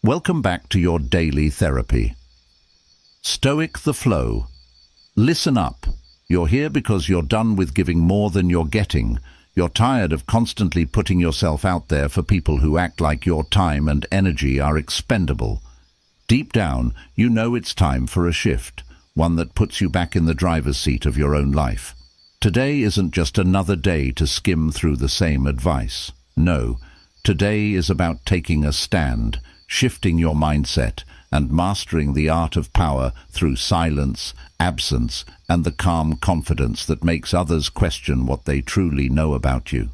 Welcome back to your daily therapy. Stoic the flow. Listen up. You're here because you're done with giving more than you're getting. You're tired of constantly putting yourself out there for people who act like your time and energy are expendable. Deep down, you know it's time for a shift, one that puts you back in the driver's seat of your own life. Today isn't just another day to skim through the same advice. No, today is about taking a stand, shifting your mindset, and mastering the art of power through silence, absence, and the calm confidence that makes others question what they truly know about you.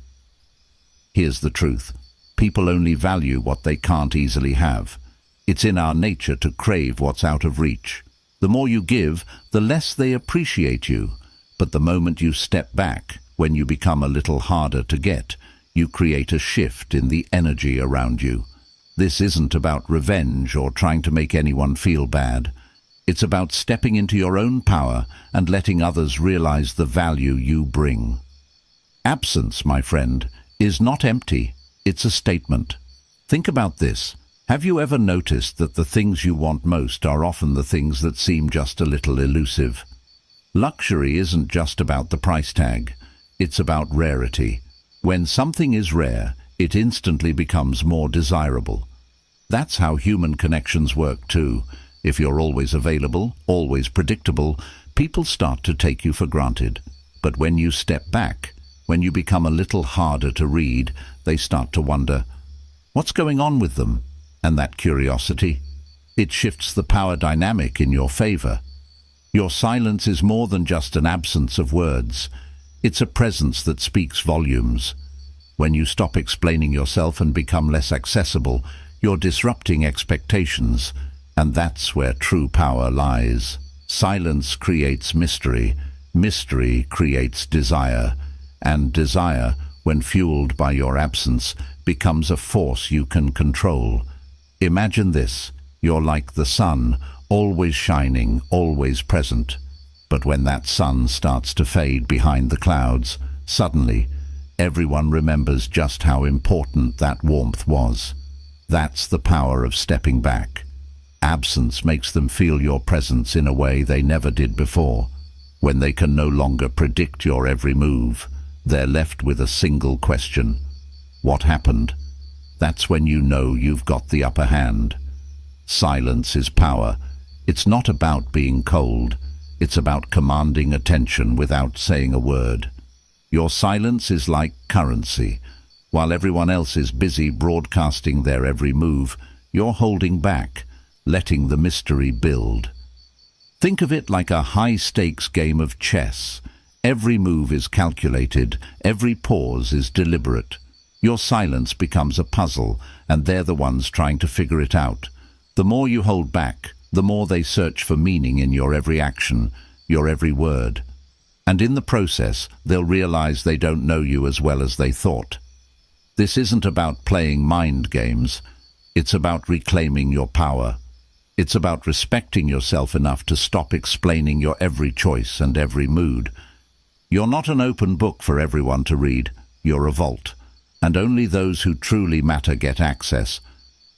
Here's the truth. People only value what they can't easily have. It's in our nature to crave what's out of reach. The more you give, the less they appreciate you. But the moment you step back, when you become a little harder to get, you create a shift in the energy around you. This isn't about revenge or trying to make anyone feel bad. It's about stepping into your own power and letting others realize the value you bring. Absence, my friend, is not empty. It's a statement. Think about this. Have you ever noticed that the things you want most are often the things that seem just a little elusive? Luxury isn't just about the price tag. It's about rarity. When something is rare, it instantly becomes more desirable. That's how human connections work too. If you're always available, always predictable, people start to take you for granted. But when you step back, when you become a little harder to read, they start to wonder, what's going on with them? And that curiosity, it shifts the power dynamic in your favor. Your silence is more than just an absence of words. It's a presence that speaks volumes. When you stop explaining yourself and become less accessible, you're disrupting expectations, and that's where true power lies. Silence creates mystery, mystery creates desire, and desire, when fueled by your absence, becomes a force you can control. Imagine this, you're like the sun, always shining, always present. But when that sun starts to fade behind the clouds, suddenly, everyone remembers just how important that warmth was. That's the power of stepping back. Absence makes them feel your presence in a way they never did before. When they can no longer predict your every move, they're left with a single question. What happened? That's when you know you've got the upper hand. Silence is power. It's not about being cold. It's about commanding attention without saying a word. Your silence is like currency. While everyone else is busy broadcasting their every move, you're holding back, letting the mystery build. Think of it like a high-stakes game of chess. Every move is calculated, every pause is deliberate. Your silence becomes a puzzle, and they're the ones trying to figure it out. The more you hold back, the more they search for meaning in your every action, your every word. And in the process, they'll realize they don't know you as well as they thought. This isn't about playing mind games. It's about reclaiming your power. It's about respecting yourself enough to stop explaining your every choice and every mood. You're not an open book for everyone to read. You're a vault. And only those who truly matter get access.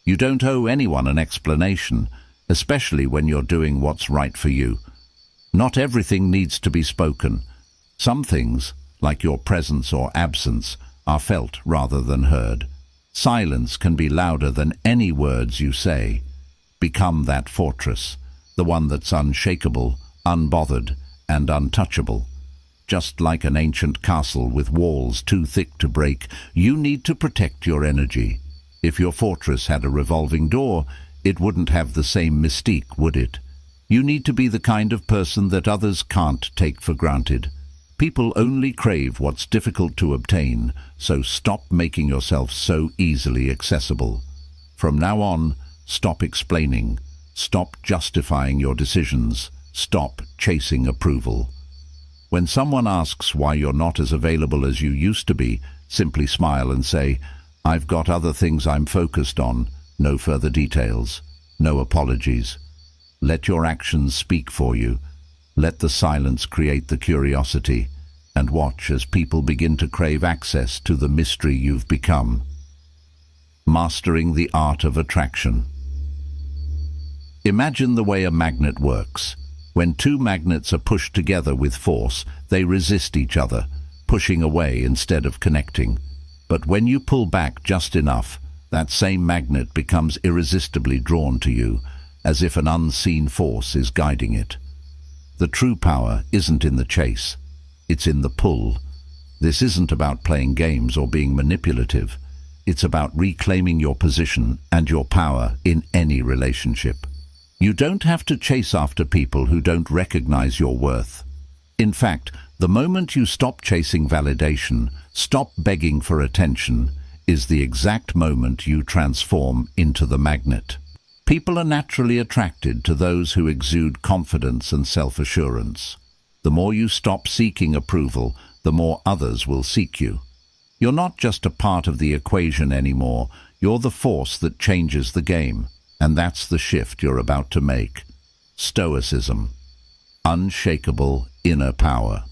You don't owe anyone an explanation, especially when you're doing what's right for you. Not everything needs to be spoken. Some things, like your presence or absence, are felt rather than heard. Silence can be louder than any words you say. Become that fortress, the one that's unshakable, unbothered, and untouchable. Just like an ancient castle with walls too thick to break, you need to protect your energy. If your fortress had a revolving door, it wouldn't have the same mystique, would it? You need to be the kind of person that others can't take for granted. People only crave what's difficult to obtain, so stop making yourself so easily accessible. From now on, stop explaining. Stop justifying your decisions. Stop chasing approval. When someone asks why you're not as available as you used to be, simply smile and say, "I've got other things I'm focused on." No further details. No apologies. Let your actions speak for you. Let the silence create the curiosity, and watch as people begin to crave access to the mystery you've become. Mastering the art of attraction. Imagine the way a magnet works. When two magnets are pushed together with force, they resist each other, pushing away instead of connecting. But when you pull back just enough, that same magnet becomes irresistibly drawn to you, as if an unseen force is guiding it. The true power isn't in the chase, it's in the pull. This isn't about playing games or being manipulative. It's about reclaiming your position and your power in any relationship. You don't have to chase after people who don't recognize your worth. In fact, the moment you stop chasing validation, stop begging for attention, is the exact moment you transform into the magnet. People are naturally attracted to those who exude confidence and self-assurance. The more you stop seeking approval, the more others will seek you. You're not just a part of the equation anymore, you're the force that changes the game. And that's the shift you're about to make. Stoicism. Unshakable inner power.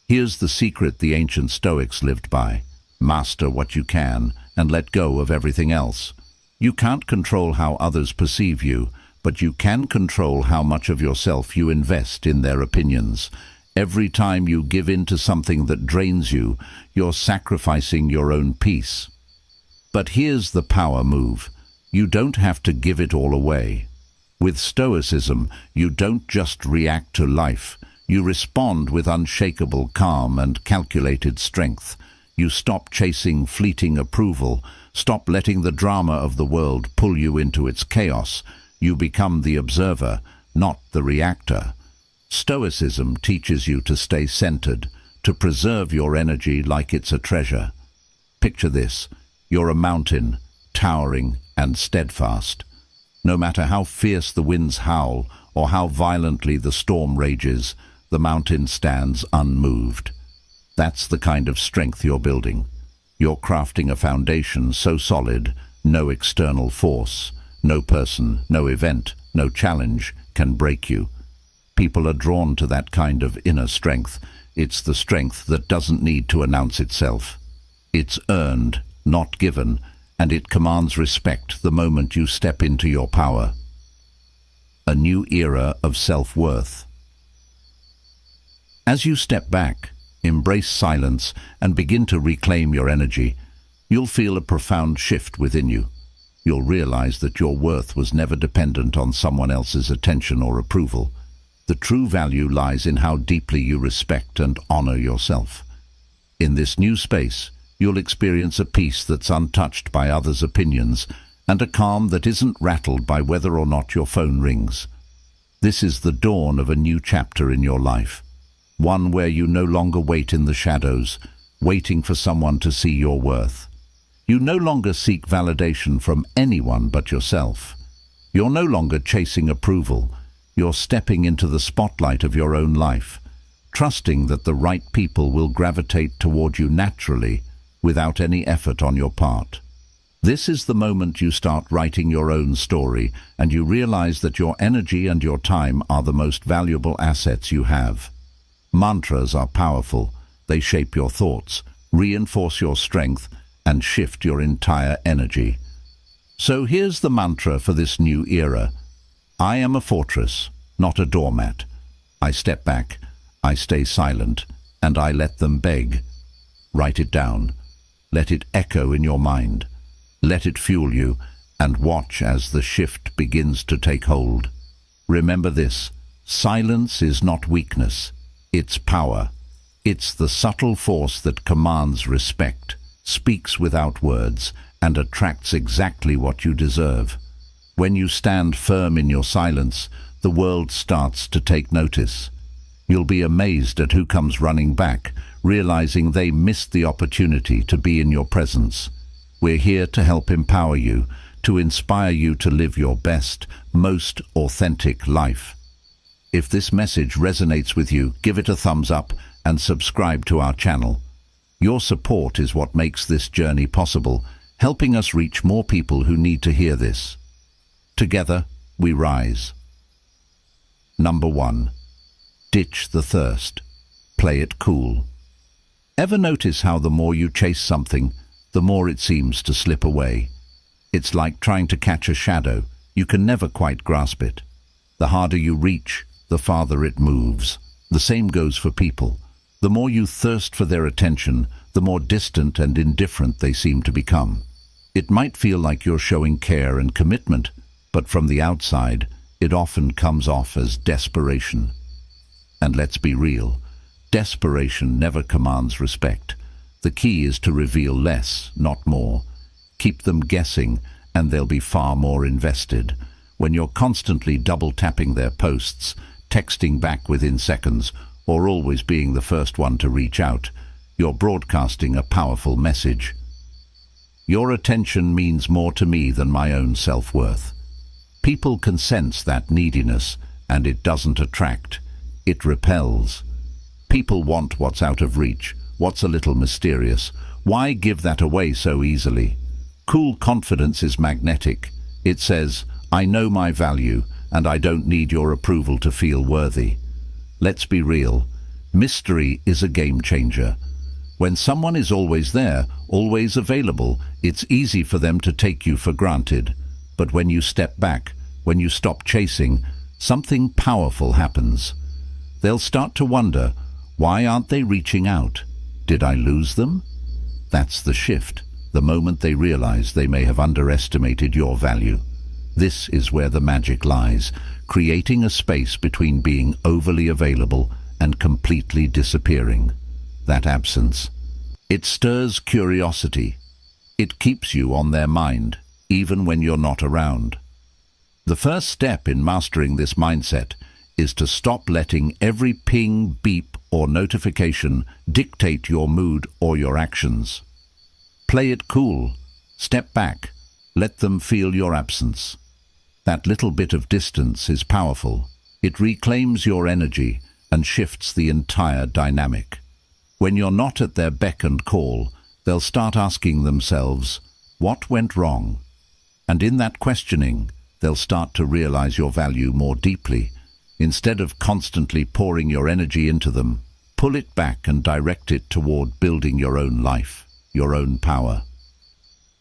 Here's the secret the ancient Stoics lived by. Master what you can and let go of everything else. You can't control how others perceive you, but you can control how much of yourself you invest in their opinions. Every time you give in to something that drains you, you're sacrificing your own peace. But here's the power move. You don't have to give it all away. With Stoicism, you don't just react to life. You respond with unshakable calm and calculated strength. You stop chasing fleeting approval. Stop letting the drama of the world pull you into its chaos. You become the observer, not the reactor. Stoicism teaches you to stay centered, to preserve your energy like it's a treasure. Picture this. You're a mountain, towering and steadfast. No matter how fierce the winds howl or how violently the storm rages, the mountain stands unmoved. That's the kind of strength you're building. You're crafting a foundation so solid, no external force, no person, no event, no challenge can break you. People are drawn to that kind of inner strength. It's the strength that doesn't need to announce itself. It's earned, not given, and it commands respect the moment you step into your power. A new era of self-worth. As you step back, embrace silence, and begin to reclaim your energy, you'll feel a profound shift within you. You'll realize that your worth was never dependent on someone else's attention or approval. The true value lies in how deeply you respect and honor yourself. In this new space, you'll experience a peace that's untouched by others' opinions and a calm that isn't rattled by whether or not your phone rings. This is the dawn of a new chapter in your life, one where you no longer wait in the shadows, waiting for someone to see your worth. You no longer seek validation from anyone but yourself. You're no longer chasing approval. You're stepping into the spotlight of your own life, trusting that the right people will gravitate toward you naturally, without any effort on your part. This is the moment you start writing your own story, and you realize that your energy and your time are the most valuable assets you have. Mantras are powerful. They shape your thoughts, reinforce your strength, and shift your entire energy. So here's the mantra for this new era. I am a fortress, not a doormat. I step back, I stay silent, and I let them beg. Write it down. Let it echo in your mind. Let it fuel you, and watch as the shift begins to take hold. Remember this: silence is not weakness, it's power. It's the subtle force that commands respect, speaks without words, and attracts exactly what you deserve. When you stand firm in your silence, the world starts to take notice. You'll be amazed at who comes running back, realizing they missed the opportunity to be in your presence. We're here to help empower you, to inspire you to live your best, most authentic life. If this message resonates with you, give it a thumbs up and subscribe to our channel. Your support is what makes this journey possible, helping us reach more people who need to hear this. Together, we rise. Number 1. Ditch the thirst. Play it cool. Ever notice how the more you chase something, the more it seems to slip away? It's like trying to catch a shadow. You can never quite grasp it. The harder you reach, the farther it moves. The same goes for people. The more you thirst for their attention, the more distant and indifferent they seem to become. It might feel like you're showing care and commitment, but from the outside, it often comes off as desperation. And let's be real, desperation never commands respect. The key is to reveal less, not more. Keep them guessing, and they'll be far more invested. When you're constantly double-tapping their posts, texting back within seconds, or always being the first one to reach out, you're broadcasting a powerful message. Your attention means more to me than my own self-worth. People can sense that neediness, and it doesn't attract. It repels. People want what's out of reach, what's a little mysterious. Why give that away so easily? Cool confidence is magnetic. It says, I know my value, and I don't need your approval to feel worthy. Let's be real. Mystery is a game changer. When someone is always there, always available, it's easy for them to take you for granted. But when you step back, when you stop chasing, something powerful happens. They'll start to wonder, why aren't they reaching out? Did I lose them? That's the shift, the moment they realize they may have underestimated your value. This is where the magic lies, creating a space between being overly available and completely disappearing. That absence. It stirs curiosity. It keeps you on their mind, even when you're not around. The first step in mastering this mindset is to stop letting every ping, beep, or notification dictate your mood or your actions. Play it cool. Step back. Let them feel your absence. That little bit of distance is powerful. It reclaims your energy and shifts the entire dynamic. When you're not at their beck and call, they'll start asking themselves, what went wrong? And in that questioning, they'll start to realize your value more deeply. Instead of constantly pouring your energy into them, pull it back and direct it toward building your own life, your own power.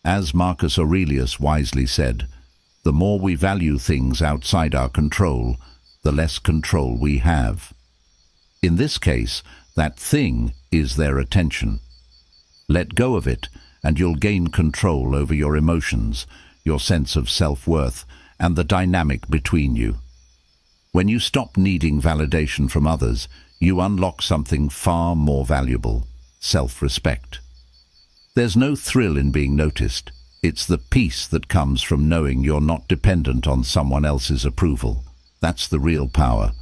As Marcus Aurelius wisely said, the more we value things outside our control, the less control we have. In this case, that thing is their attention. Let go of it, and you'll gain control over your emotions, your sense of self-worth, and the dynamic between you. When you stop needing validation from others, you unlock something far more valuable: self-respect. There's no thrill in being noticed. It's the peace that comes from knowing you're not dependent on someone else's approval. That's the real power.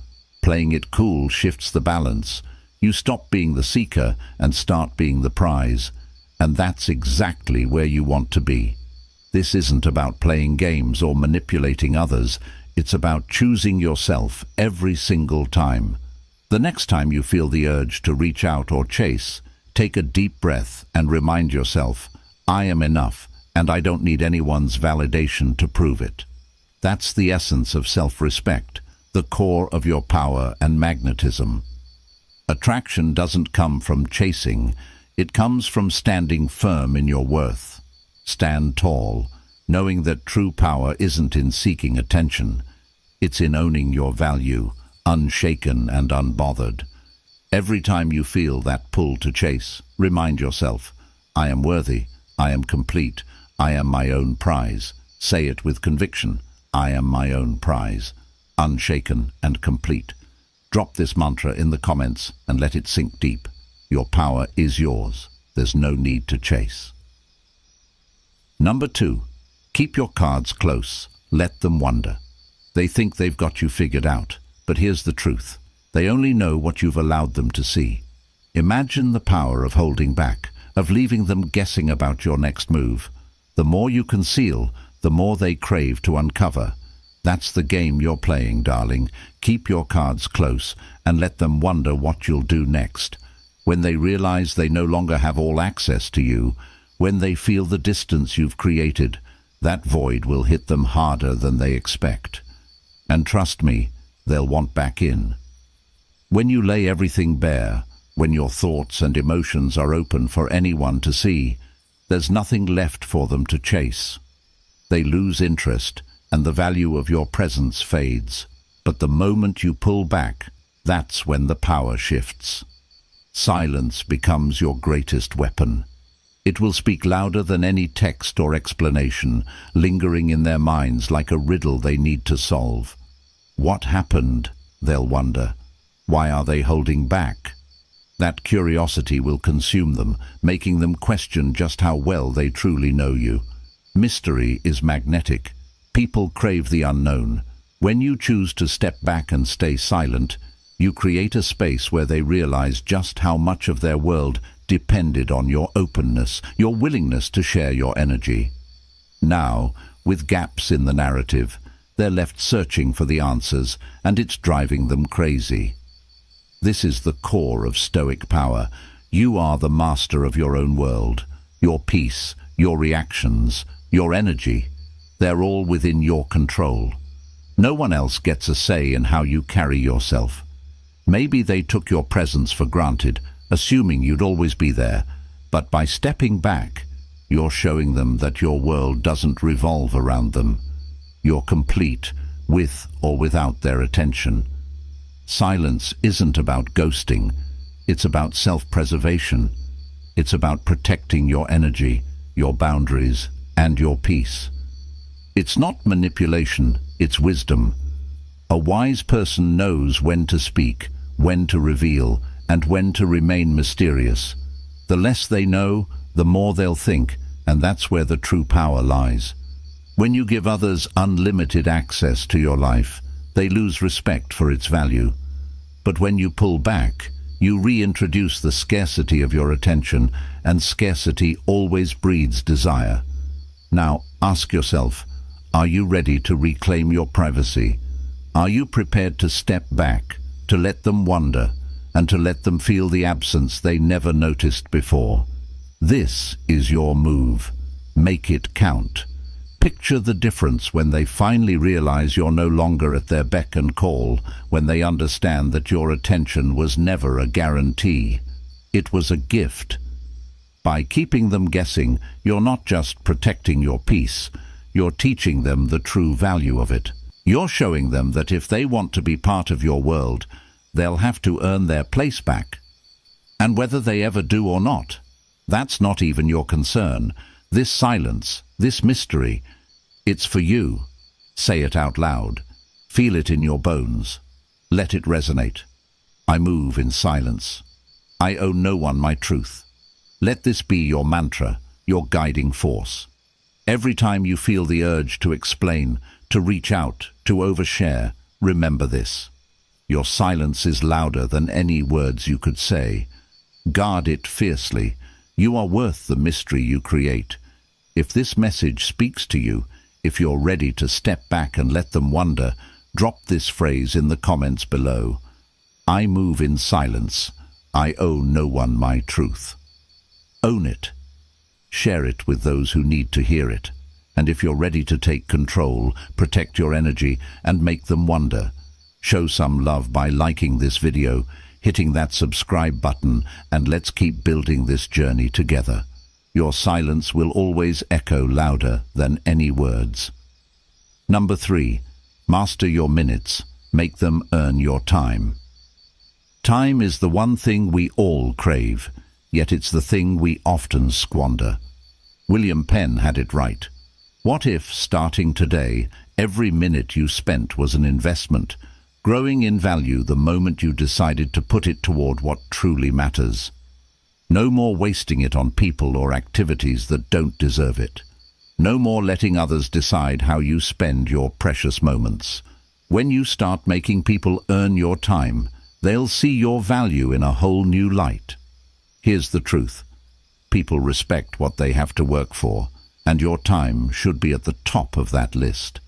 Playing it cool shifts the balance. You stop being the seeker and start being the prize. And that's exactly where you want to be. This isn't about playing games or manipulating others. It's about choosing yourself every single time. The next time you feel the urge to reach out or chase, take a deep breath and remind yourself, I am enough, and I don't need anyone's validation to prove it. That's the essence of self-respect, the core of your power and magnetism. Attraction doesn't come from chasing, it comes from standing firm in your worth. Stand tall, knowing that true power isn't in seeking attention. It's in owning your value, unshaken and unbothered. Every time you feel that pull to chase, remind yourself, I am worthy, I am complete, I am my own prize. Say it with conviction, I am my own prize, unshaken and complete. Drop this mantra in the comments and let it sink deep. Your power is yours. There's no need to chase. Number 2, keep your cards close. Let them wonder. They think they've got you figured out, but here's the truth. They only know what you've allowed them to see. Imagine the power of holding back, of leaving them guessing about your next move. The more you conceal, the more they crave to uncover. That's the game you're playing, darling. Keep your cards close and let them wonder what you'll do next. When they realize they no longer have all access to you, when they feel the distance you've created, that void will hit them harder than they expect. And trust me, they'll want back in. When you lay everything bare, when your thoughts and emotions are open for anyone to see, there's nothing left for them to chase. They lose interest, and the value of your presence fades. But the moment you pull back, that's when the power shifts. Silence becomes your greatest weapon. It will speak louder than any text or explanation, lingering in their minds like a riddle they need to solve. What happened, they'll wonder. Why are they holding back? That curiosity will consume them, making them question just how well they truly know you. Mystery is magnetic. People crave the unknown. When you choose to step back and stay silent, you create a space where they realize just how much of their world depended on your openness, your willingness to share your energy. Now, with gaps in the narrative, they're left searching for the answers, and it's driving them crazy. This is the core of Stoic power. You are the master of your own world. Your peace, your reactions, your energy, they're all within your control. No one else gets a say in how you carry yourself. Maybe they took your presence for granted, assuming you'd always be there, but by stepping back, you're showing them that your world doesn't revolve around them. You're complete, with or without their attention. Silence isn't about ghosting. It's about self-preservation. It's about protecting your energy, your boundaries, and your peace. It's not manipulation, it's wisdom. A wise person knows when to speak, when to reveal, and when to remain mysterious. The less they know, the more they'll think, and that's where the true power lies. When you give others unlimited access to your life, they lose respect for its value. But when you pull back, you reintroduce the scarcity of your attention, and scarcity always breeds desire. Now, ask yourself, are you ready to reclaim your privacy? Are you prepared to step back, to let them wonder, and to let them feel the absence they never noticed before? This is your move. Make it count. Picture the difference when they finally realize you're no longer at their beck and call, when they understand that your attention was never a guarantee. It was a gift. By keeping them guessing, you're not just protecting your peace, you're teaching them the true value of it. You're showing them that if they want to be part of your world, they'll have to earn their place back. And whether they ever do or not, that's not even your concern. This silence, this mystery, it's for you. Say it out loud. Feel it in your bones. Let it resonate. I move in silence. I owe no one my truth. Let this be your mantra, your guiding force. Every time you feel the urge to explain, to reach out, to overshare, remember this. Your silence is louder than any words you could say. Guard it fiercely. You are worth the mystery you create. If this message speaks to you, if you're ready to step back and let them wonder, drop this phrase in the comments below. I move in silence. I owe no one my truth. Own it. Share it with those who need to hear it. And if you're ready to take control, protect your energy, and make them wonder, show some love by liking this video, hitting that subscribe button, and let's keep building this journey together. Your silence will always echo louder than any words. Number 3. Master your minutes. Make them earn your time. Time is the one thing we all crave, yet it's the thing we often squander. William Penn had it right. What if, starting today, every minute you spent was an investment, growing in value the moment you decided to put it toward what truly matters? No more wasting it on people or activities that don't deserve it. No more letting others decide how you spend your precious moments. When you start making people earn your time, they'll see your value in a whole new light. Here's the truth. People respect what they have to work for, and your time should be at the top of that list.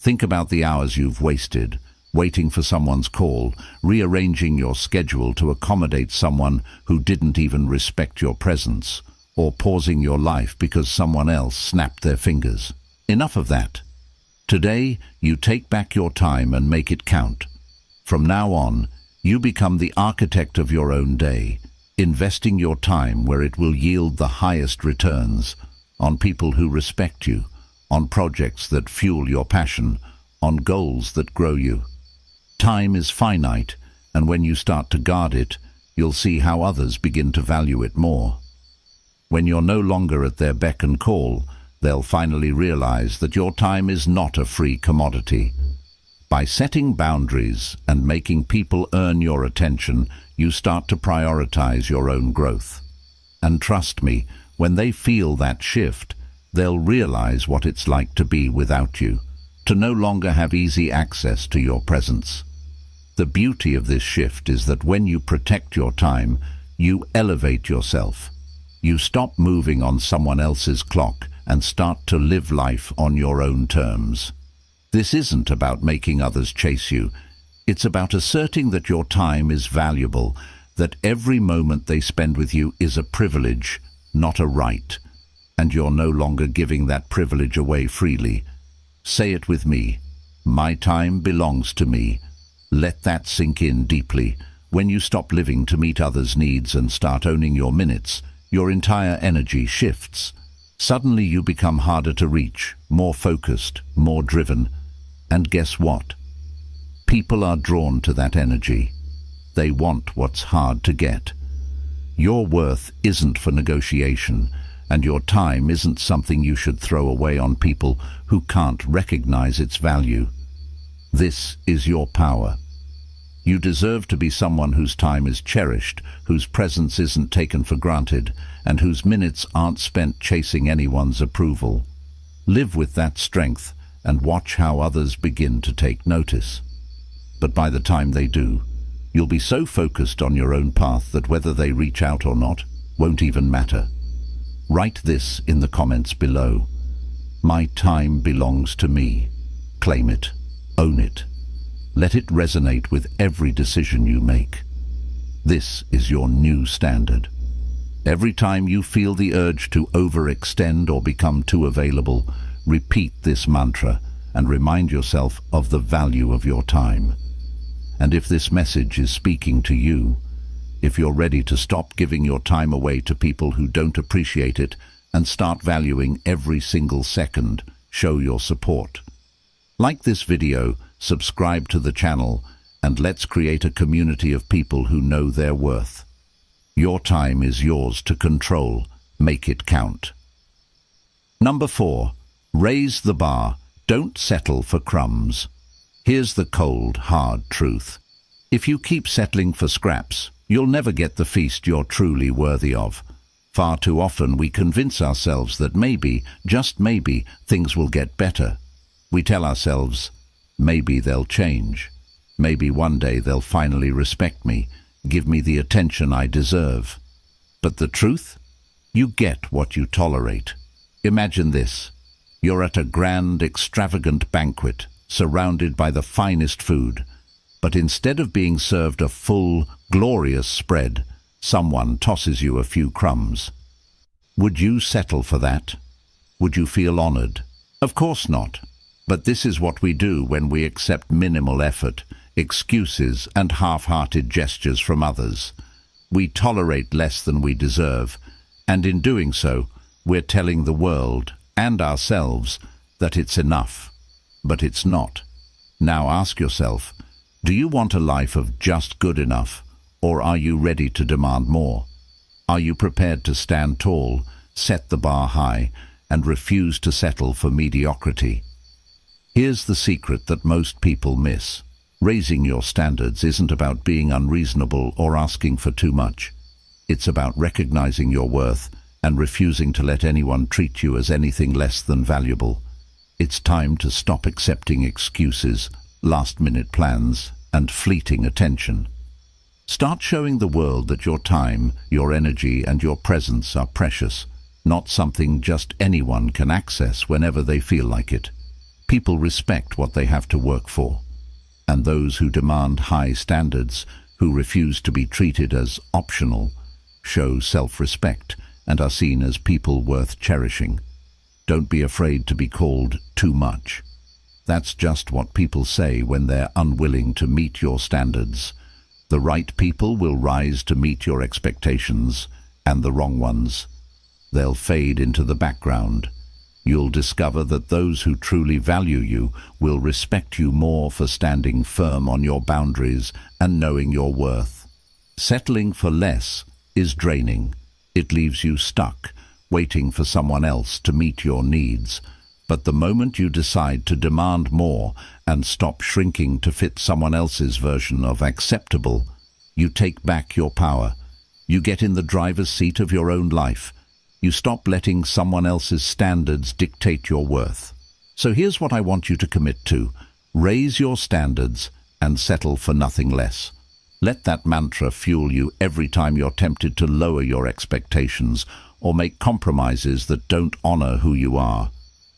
Think about the hours you've wasted, waiting for someone's call, rearranging your schedule to accommodate someone who didn't even respect your presence, or pausing your life because someone else snapped their fingers. Enough of that. Today, you take back your time and make it count. From now on, you become the architect of your own day, investing your time where it will yield the highest returns, on people who respect you, on projects that fuel your passion, on goals that grow you. Time is finite, and when you start to guard it, you'll see how others begin to value it more. When you're no longer at their beck and call, they'll finally realize that your time is not a free commodity. By setting boundaries and making people earn your attention, you start to prioritize your own growth. And trust me, when they feel that shift, they'll realize what it's like to be without you, to no longer have easy access to your presence. The beauty of this shift is that when you protect your time, you elevate yourself. You stop moving on someone else's clock and start to live life on your own terms. This isn't about making others chase you. It's about asserting that your time is valuable, that every moment they spend with you is a privilege, not a right, and you're no longer giving that privilege away freely. Say it with me. My time belongs to me. Let that sink in deeply. When you stop living to meet others' needs and start owning your minutes, your entire energy shifts. Suddenly you become harder to reach, more focused, more driven. And guess what? People are drawn to that energy. They want what's hard to get. Your worth isn't for negotiation, and your time isn't something you should throw away on people who can't recognize its value. This is your power. You deserve to be someone whose time is cherished, whose presence isn't taken for granted, and whose minutes aren't spent chasing anyone's approval. Live with that strength and watch how others begin to take notice. But by the time they do, you'll be so focused on your own path that whether they reach out or not won't even matter. Write this in the comments below. My time belongs to me. Claim it. Own it. Let it resonate with every decision you make. This is your new standard. Every time you feel the urge to overextend or become too available, repeat this mantra and remind yourself of the value of your time. And if this message is speaking to you, if you're ready to stop giving your time away to people who don't appreciate it and start valuing every single second, show your support. Like this video, subscribe to the channel, and let's create a community of people who know their worth. Your time is yours to control. Make it count. Number 4. Raise the bar. Don't settle for crumbs. Here's the cold, hard truth. If you keep settling for scraps, you'll never get the feast you're truly worthy of. Far too often we convince ourselves that maybe, just maybe, things will get better. We tell ourselves, maybe they'll change. Maybe one day they'll finally respect me, give me the attention I deserve. But the truth? You get what you tolerate. Imagine this. You're at a grand, extravagant banquet, surrounded by the finest food. But instead of being served a full, glorious spread, someone tosses you a few crumbs. Would you settle for that? Would you feel honored? Of course not. But this is what we do when we accept minimal effort, excuses, and half-hearted gestures from others. We tolerate less than we deserve, and in doing so, we're telling the world and ourselves that it's enough. But it's not. Now ask yourself, do you want a life of just good enough, or are you ready to demand more? Are you prepared to stand tall, set the bar high, and refuse to settle for mediocrity? Here's the secret that most people miss. Raising your standards isn't about being unreasonable or asking for too much. It's about recognizing your worth and refusing to let anyone treat you as anything less than valuable. It's time to stop accepting excuses, last-minute plans, and fleeting attention. Start showing the world that your time, your energy, and your presence are precious, not something just anyone can access whenever they feel like it. People respect what they have to work for, and those who demand high standards, who refuse to be treated as optional, show self-respect and are seen as people worth cherishing. Don't be afraid to be called too much. That's just what people say when they're unwilling to meet your standards. The right people will rise to meet your expectations, and the wrong ones, they'll fade into the background. You'll discover that those who truly value you will respect you more for standing firm on your boundaries and knowing your worth. Settling for less is draining. It leaves you stuck, waiting for someone else to meet your needs. But the moment you decide to demand more and stop shrinking to fit someone else's version of acceptable, you take back your power. You get in the driver's seat of your own life. You stop letting someone else's standards dictate your worth. So here's what I want you to commit to. Raise your standards and settle for nothing less. Let that mantra fuel you every time you're tempted to lower your expectations or make compromises that don't honor who you are.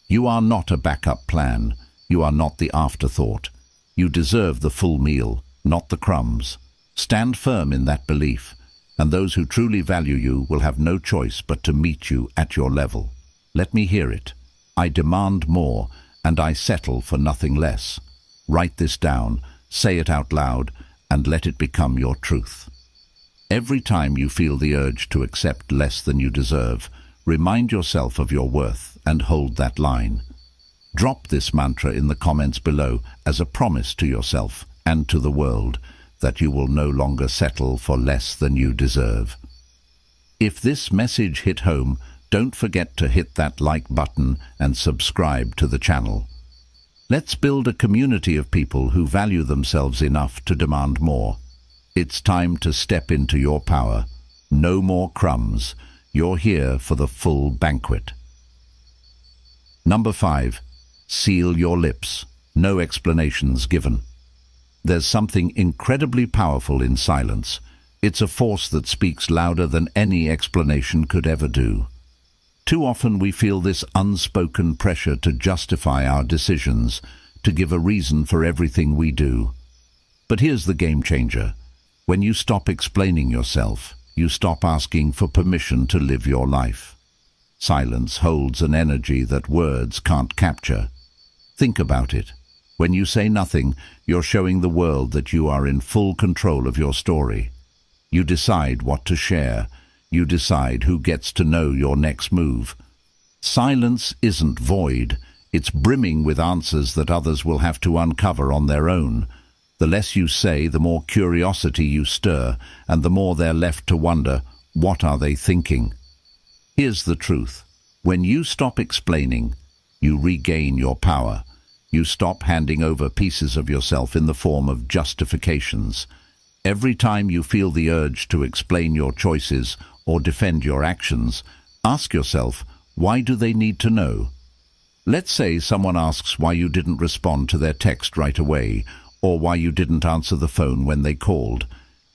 You are not a backup plan. You are not the afterthought. You deserve the full meal, not the crumbs. Stand firm in that belief, and those who truly value you will have no choice but to meet you at your level. Let me hear it. I demand more, and I settle for nothing less. Write this down, say it out loud, and let it become your truth. Every time you feel the urge to accept less than you deserve, remind yourself of your worth and hold that line. Drop this mantra in the comments below as a promise to yourself and to the world that you will no longer settle for less than you deserve. If this message hit home, don't forget to hit that like button and subscribe to the channel. Let's build a community of people who value themselves enough to demand more. It's time to step into your power. No more crumbs. You're here for the full banquet. Number 5. Seal your lips. No explanations given. There's something incredibly powerful in silence. It's a force that speaks louder than any explanation could ever do. Too often we feel this unspoken pressure to justify our decisions, to give a reason for everything we do. But here's the game changer. When you stop explaining yourself, you stop asking for permission to live your life. Silence holds an energy that words can't capture. Think about it. When you say nothing, you're showing the world that you are in full control of your story. You decide what to share. You decide who gets to know your next move. Silence isn't void. It's brimming with answers that others will have to uncover on their own. The less you say, the more curiosity you stir, and the more they're left to wonder, what are they thinking? Here's the truth. When you stop explaining, you regain your power. You stop handing over pieces of yourself in the form of justifications. Every time you feel the urge to explain your choices or defend your actions, ask yourself, why do they need to know? Let's say someone asks why you didn't respond to their text right away, or why you didn't answer the phone when they called.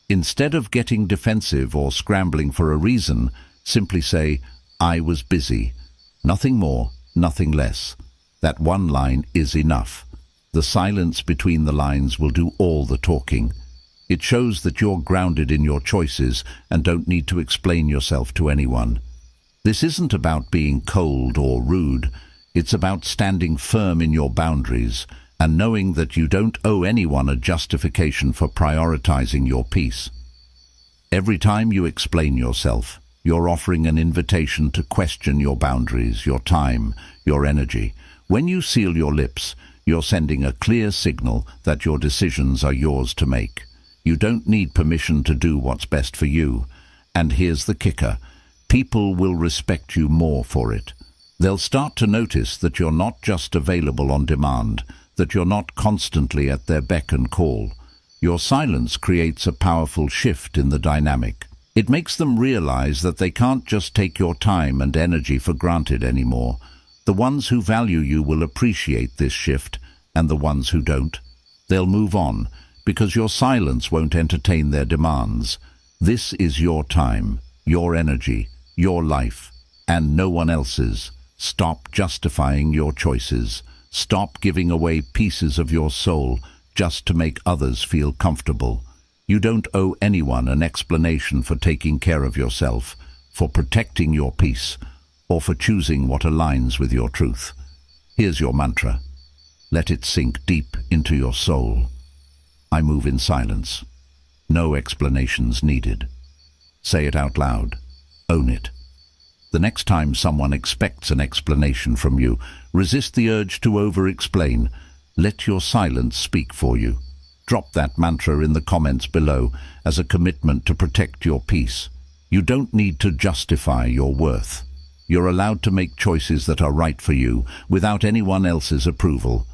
Instead of getting defensive or scrambling for a reason, simply say, I was busy. Nothing more, nothing less. That one line is enough. The silence between the lines will do all the talking. It shows that you're grounded in your choices and don't need to explain yourself to anyone. This isn't about being cold or rude. It's about standing firm in your boundaries and knowing that you don't owe anyone a justification for prioritizing your peace. Every time you explain yourself, you're offering an invitation to question your boundaries, your time, your energy. When you seal your lips, you're sending a clear signal that your decisions are yours to make. You don't need permission to do what's best for you. And here's the kicker. People will respect you more for it. They'll start to notice that you're not just available on demand, that you're not constantly at their beck and call. Your silence creates a powerful shift in the dynamic. It makes them realize that they can't just take your time and energy for granted anymore. The ones who value you will appreciate this shift, and the ones who don't, they'll move on, because your silence won't entertain their demands. This is your time, your energy, your life, and no one else's. Stop justifying your choices. Stop giving away pieces of your soul just to make others feel comfortable. You don't owe anyone an explanation for taking care of yourself, for protecting your peace, or for choosing what aligns with your truth. Here's your mantra. Let it sink deep into your soul. I move in silence. No explanations needed. Say it out loud. Own it. The next time someone expects an explanation from you, resist the urge to over-explain. Let your silence speak for you. Drop that mantra in the comments below as a commitment to protect your peace. You don't need to justify your worth. You're allowed to make choices that are right for you without anyone else's approval.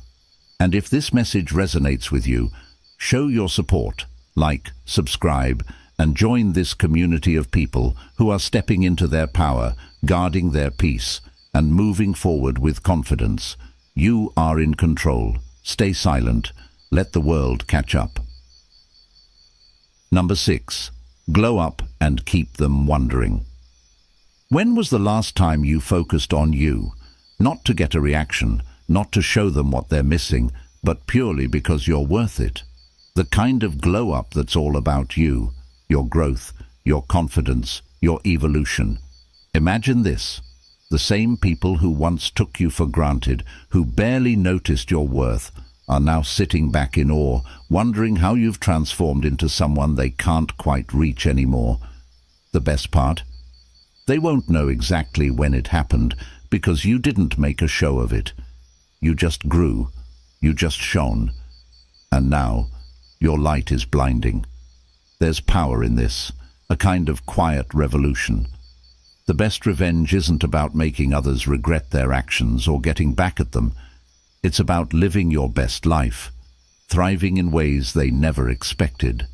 And if this message resonates with you, show your support, like, subscribe, and join this community of people who are stepping into their power, guarding their peace, and moving forward with confidence. You are in control. Stay silent. Let the world catch up. Number 6. Glow up and keep them wondering. When was the last time you focused on you? Not to get a reaction, not to show them what they're missing, but purely because you're worth it. The kind of glow up that's all about you, your growth, your confidence, your evolution. Imagine this. The same people who once took you for granted, who barely noticed your worth, are now sitting back in awe, wondering how you've transformed into someone they can't quite reach anymore. The best part? They won't know exactly when it happened, because you didn't make a show of it. You just grew, you just shone, and now your light is blinding. There's power in this, a kind of quiet revolution. The best revenge isn't about making others regret their actions or getting back at them. It's about living your best life, thriving in ways they never expected.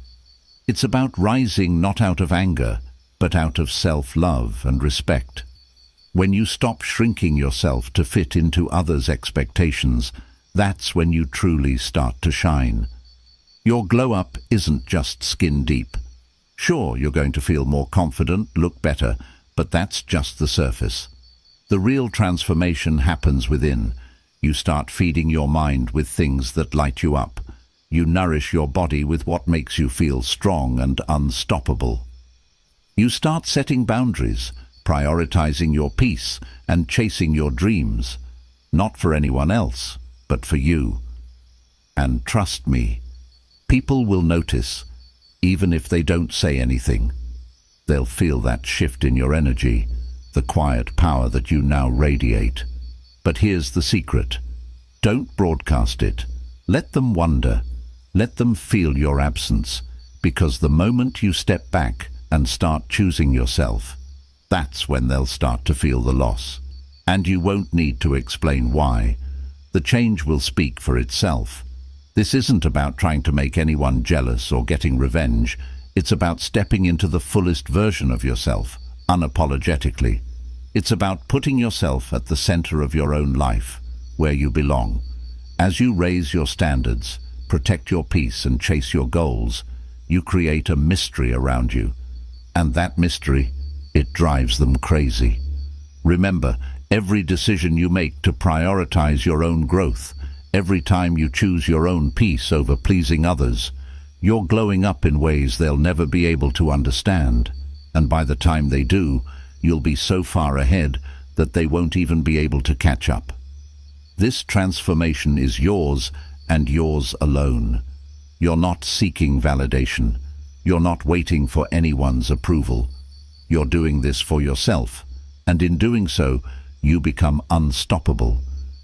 It's about rising not out of anger, but out of self-love and respect. When you stop shrinking yourself to fit into others' expectations, that's when you truly start to shine. Your glow-up isn't just skin deep. Sure, you're going to feel more confident, look better, but that's just the surface. The real transformation happens within. You start feeding your mind with things that light you up. You nourish your body with what makes you feel strong and unstoppable. You start setting boundaries, prioritizing your peace, and chasing your dreams. Not for anyone else, but for you. And trust me, people will notice, even if they don't say anything. They'll feel that shift in your energy, the quiet power that you now radiate. But here's the secret. Don't broadcast it. Let them wonder. Let them feel your absence, because the moment you step back and start choosing yourself, that's when they'll start to feel the loss. And you won't need to explain why. The change will speak for itself. This isn't about trying to make anyone jealous or getting revenge. It's about stepping into the fullest version of yourself, unapologetically. It's about putting yourself at the center of your own life, where you belong. As you raise your standards, protect your peace and chase your goals, you create a mystery around you. And that mystery, it drives them crazy. Remember, every decision you make to prioritize your own growth, every time you choose your own peace over pleasing others, you're glowing up in ways they'll never be able to understand. And by the time they do, you'll be so far ahead that they won't even be able to catch up. This transformation is yours and yours alone. You're not seeking validation. You're not waiting for anyone's approval. You're doing this for yourself, and in doing so, you become unstoppable.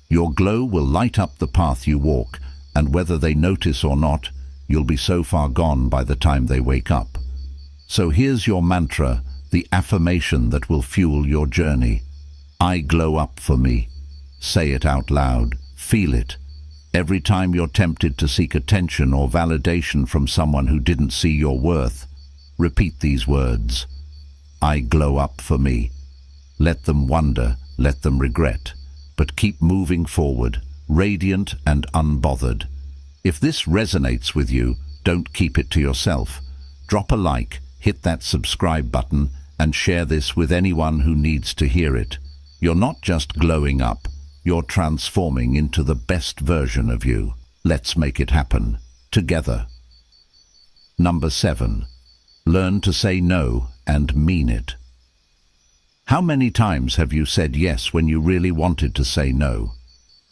Your glow will light up the path you walk, and whether they notice or not, you'll be so far gone by the time they wake up. So here's your mantra, the affirmation that will fuel your journey. I glow up for me. Say it out loud. Feel it. Every time you're tempted to seek attention or validation from someone who didn't see your worth, repeat these words. I glow up for me. Let them wonder, let them regret, but keep moving forward, radiant and unbothered. If this resonates with you, don't keep it to yourself. Drop a like, hit that subscribe button, and share this with anyone who needs to hear it. You're not just glowing up, you're transforming into the best version of you. Let's make it happen, together. Number 7. Learn to say no and mean it. How many times have you said yes when you really wanted to say no?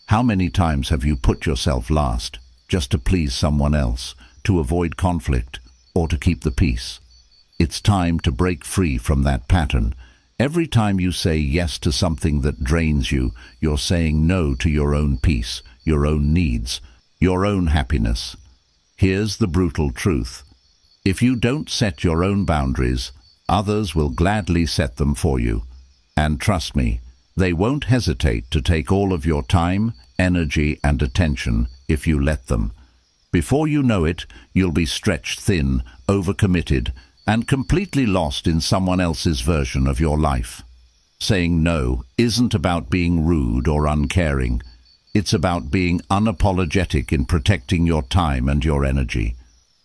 How many times have you put yourself last, just to please someone else, to avoid conflict, or to keep the peace? It's time to break free from that pattern. Every time you say yes to something that drains you, you're saying no to your own peace, your own needs, your own happiness. Here's the brutal truth. If you don't set your own boundaries, others will gladly set them for you. And trust me, they won't hesitate to take all of your time, energy, and attention if you let them. Before you know it, you'll be stretched thin, overcommitted, and completely lost in someone else's version of your life. Saying no isn't about being rude or uncaring. It's about being unapologetic in protecting your time and your energy.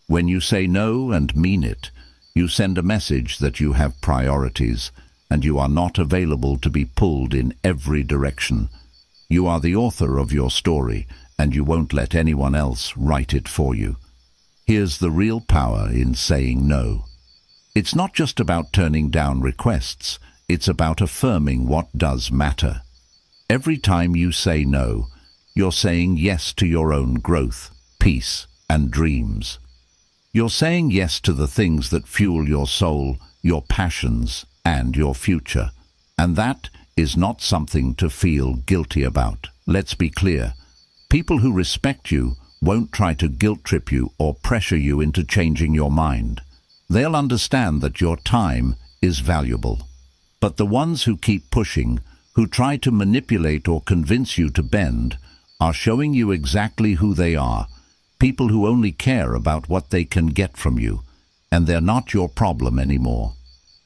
When you say no and mean it, you send a message that you have priorities, and you are not available to be pulled in every direction. You are the author of your story, and you won't let anyone else write it for you. Here's the real power in saying no. It's not just about turning down requests, it's about affirming what does matter. Every time you say no, you're saying yes to your own growth, peace, and dreams. You're saying yes to the things that fuel your soul, your passions, and your future. And that is not something to feel guilty about. Let's be clear. People who respect you won't try to guilt-trip you or pressure you into changing your mind. They'll understand that your time is valuable. But the ones who keep pushing, who try to manipulate or convince you to bend, are showing you exactly who they are. People who only care about what they can get from you, and they're not your problem anymore.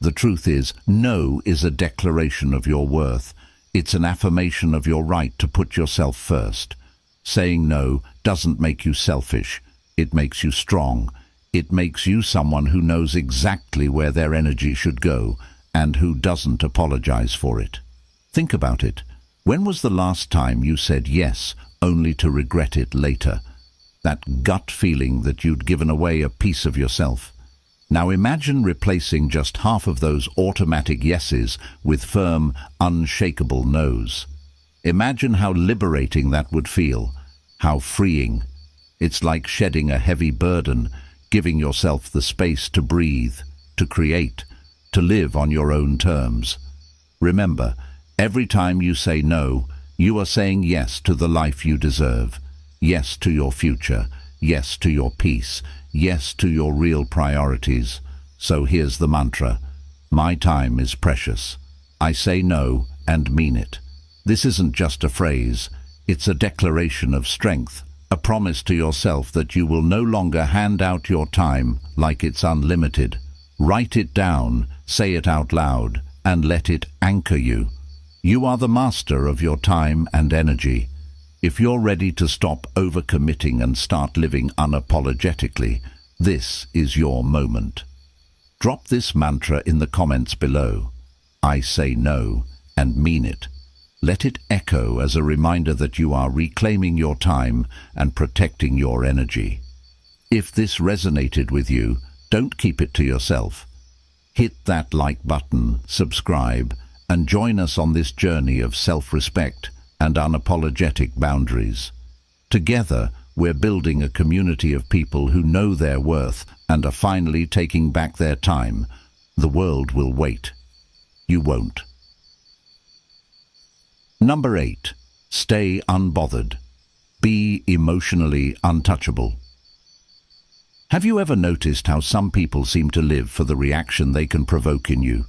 The truth is, no is a declaration of your worth. It's an affirmation of your right to put yourself first. Saying no doesn't make you selfish. It makes you strong. It makes you someone who knows exactly where their energy should go and who doesn't apologize for it. Think about it. When was the last time you said yes only to regret it later? That gut feeling that you'd given away a piece of yourself. Now imagine replacing just half of those automatic yeses with firm, unshakable no's. Imagine how liberating that would feel, how freeing. It's like shedding a heavy burden, giving yourself the space to breathe, to create, to live on your own terms. Remember, every time you say no, you are saying yes to the life you deserve, yes to your future, yes to your peace, yes to your real priorities. So here's the mantra. My time is precious. I say no and mean it. This isn't just a phrase. It's a declaration of strength, a promise to yourself that you will no longer hand out your time like it's unlimited. Write it down, say it out loud, and let it anchor you. You are the master of your time and energy. If you're ready to stop overcommitting and start living unapologetically, this is your moment. Drop this mantra in the comments below. I say no and mean it. Let it echo as a reminder that you are reclaiming your time and protecting your energy. If this resonated with you, don't keep it to yourself. Hit that like button, subscribe, and join us on this journey of self-respect and unapologetic boundaries. Together, we're building a community of people who know their worth and are finally taking back their time. The world will wait. You won't. Number 8. Stay unbothered. Be emotionally untouchable. Have you ever noticed how some people seem to live for the reaction they can provoke in you?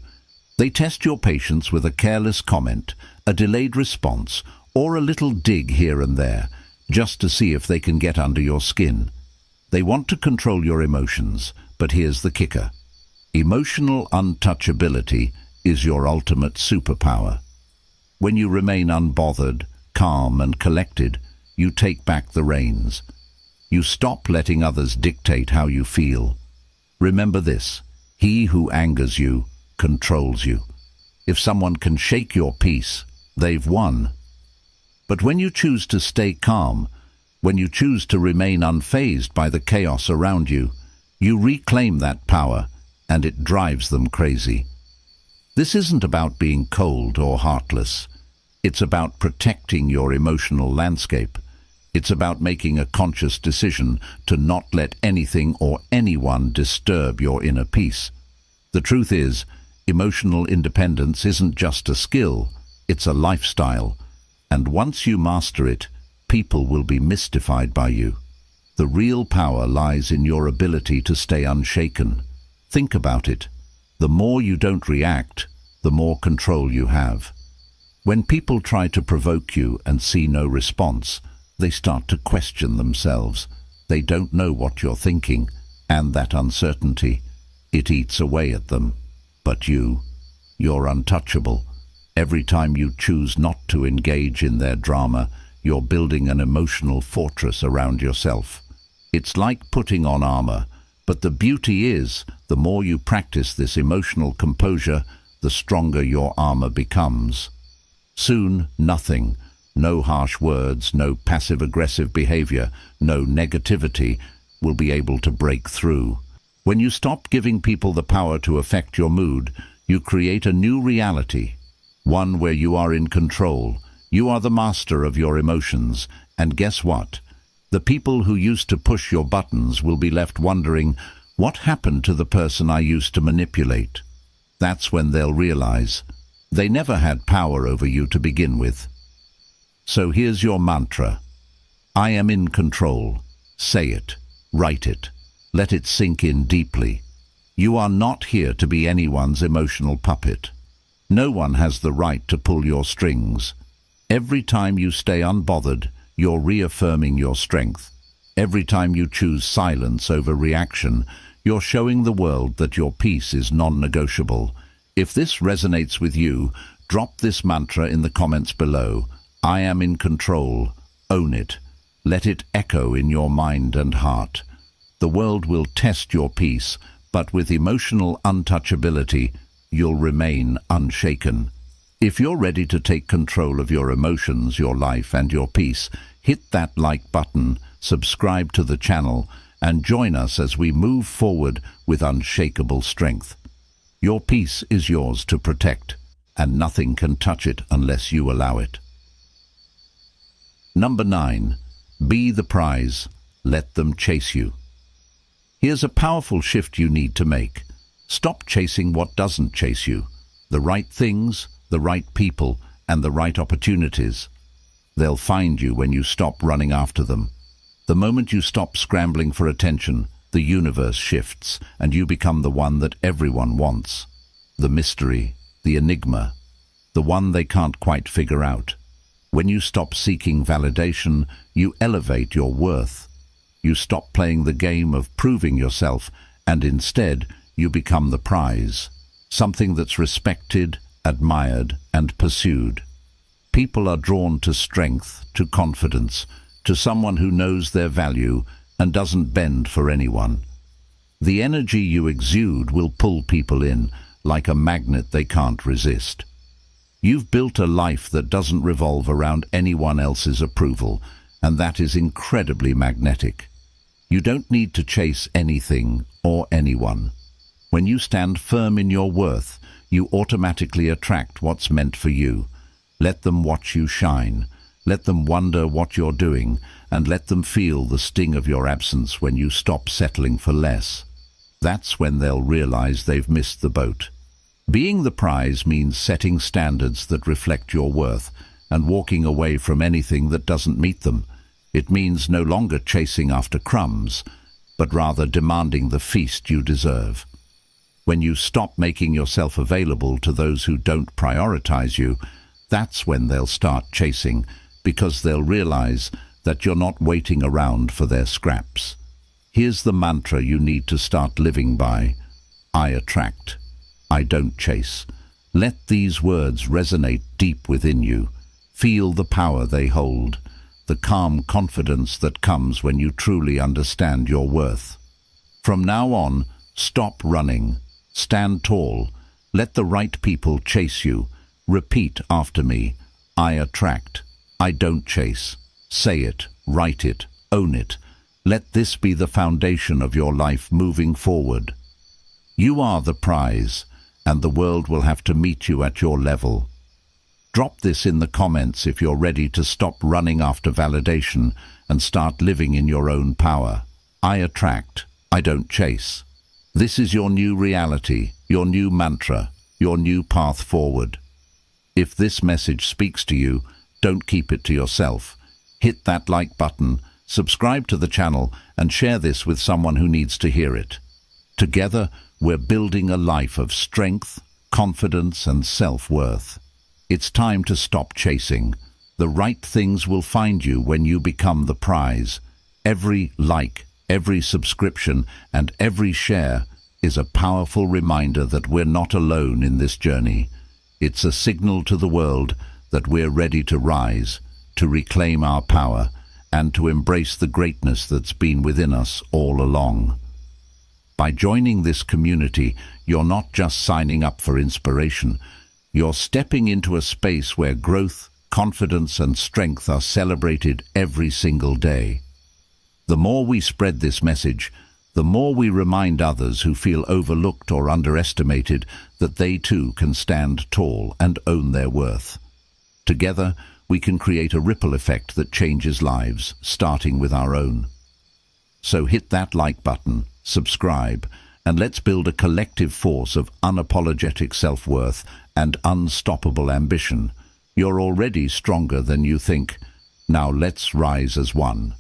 They test your patience with a careless comment, a delayed response, or a little dig here and there, just to see if they can get under your skin. They want to control your emotions, but here's the kicker. Emotional untouchability is your ultimate superpower. When you remain unbothered, calm and collected, you take back the reins. You stop letting others dictate how you feel. Remember this, he who angers you controls you. If someone can shake your peace, they've won. But when you choose to stay calm, when you choose to remain unfazed by the chaos around you, you reclaim that power, and it drives them crazy. This isn't about being cold or heartless. It's about protecting your emotional landscape. It's about making a conscious decision to not let anything or anyone disturb your inner peace. The truth is, Emotional independence isn't just a skill, it's a lifestyle. And once you master it, people will be mystified by you. The real power lies in your ability to stay unshaken. Think about it. The more you don't react, the more control you have. When people try to provoke you and see no response, they start to question themselves. They don't know what you're thinking, and that uncertainty, it eats away at them. But you're untouchable. Every time you choose not to engage in their drama, you're building an emotional fortress around yourself. It's like putting on armor, but the beauty is, the more you practice this emotional composure, the stronger your armor becomes. Soon, nothing, no harsh words, no passive-aggressive behavior, no negativity will be able to break through. When you stop giving people the power to affect your mood, you create a new reality, one where you are in control. You are the master of your emotions, and guess what? The people who used to push your buttons will be left wondering, what happened to the person I used to manipulate? That's when they'll realize they never had power over you to begin with. So here's your mantra. I am in control. Say it. Write it. Let it sink in deeply. You are not here to be anyone's emotional puppet. No one has the right to pull your strings. Every time you stay unbothered, you're reaffirming your strength. Every time you choose silence over reaction, you're showing the world that your peace is non-negotiable. If this resonates with you, drop this mantra in the comments below. I am in control. Own it. Let it echo in your mind and heart. The world will test your peace, but with emotional untouchability, you'll remain unshaken. If you're ready to take control of your emotions, your life, and your peace, hit that like button, subscribe to the channel, and join us as we move forward with unshakable strength. Your peace is yours to protect, and nothing can touch it unless you allow it. Number 9. Be the prize. Let them chase you. Here's a powerful shift you need to make. Stop chasing what doesn't chase you. The right things, the right people, and the right opportunities. They'll find you when you stop running after them. The moment you stop scrambling for attention, the universe shifts, and you become the one that everyone wants. The mystery, the enigma, the one they can't quite figure out. When you stop seeking validation, you elevate your worth. You stop playing the game of proving yourself, and instead you become the prize, something that's respected, admired, and pursued. People are drawn to strength, to confidence, to someone who knows their value and doesn't bend for anyone. The energy you exude will pull people in, like a magnet they can't resist. You've built a life that doesn't revolve around anyone else's approval, and that is incredibly magnetic. You don't need to chase anything or anyone. When you stand firm in your worth, you automatically attract what's meant for you. Let them watch you shine. Let them wonder what you're doing, and let them feel the sting of your absence when you stop settling for less. That's when they'll realize they've missed the boat. Being the prize means setting standards that reflect your worth and walking away from anything that doesn't meet them. It means no longer chasing after crumbs, but rather demanding the feast you deserve. When you stop making yourself available to those who don't prioritize you, that's when they'll start chasing, because they'll realize that you're not waiting around for their scraps. Here's the mantra you need to start living by. I attract. I don't chase. Let these words resonate deep within you. Feel the power they hold, the calm confidence that comes when you truly understand your worth. From now on, stop running. Stand tall. Let the right people chase you. Repeat after me. I attract. I don't chase. Say it, write it, own it. Let this be the foundation of your life moving forward. You are the prize, and the world will have to meet you at your level. Drop this in the comments if you're ready to stop running after validation and start living in your own power. I attract. I don't chase. This is your new reality, your new mantra. your new path forward. If this message speaks to you, don't keep it to yourself. Hit that like button, subscribe to the channel, and share this with someone who needs to hear it. Together, we're building a life of strength, confidence, and self-worth. It's time to stop chasing. The right things will find you when you become the prize. Every like, every subscription, and every share is a powerful reminder that we're not alone in this journey. It's a signal to the world that we're ready to rise, to reclaim our power, and to embrace the greatness that's been within us all along. By joining this community, you're not just signing up for inspiration. You're stepping into a space where growth, confidence, and strength are celebrated every single day. The more we spread this message, the more we remind others who feel overlooked or underestimated that they too can stand tall and own their worth. Together, we can create a ripple effect that changes lives, starting with our own. So hit that like button, subscribe, and let's build a collective force of unapologetic self-worth and unstoppable ambition. You're already stronger than you think. Now let's rise as one.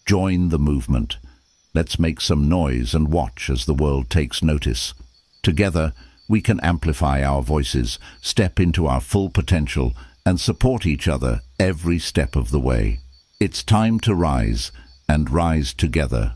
Join the movement. Let's make some noise and watch as the world takes notice. Together, we can amplify our voices, step into our full potential, and support each other every step of the way. It's time to rise, and rise together.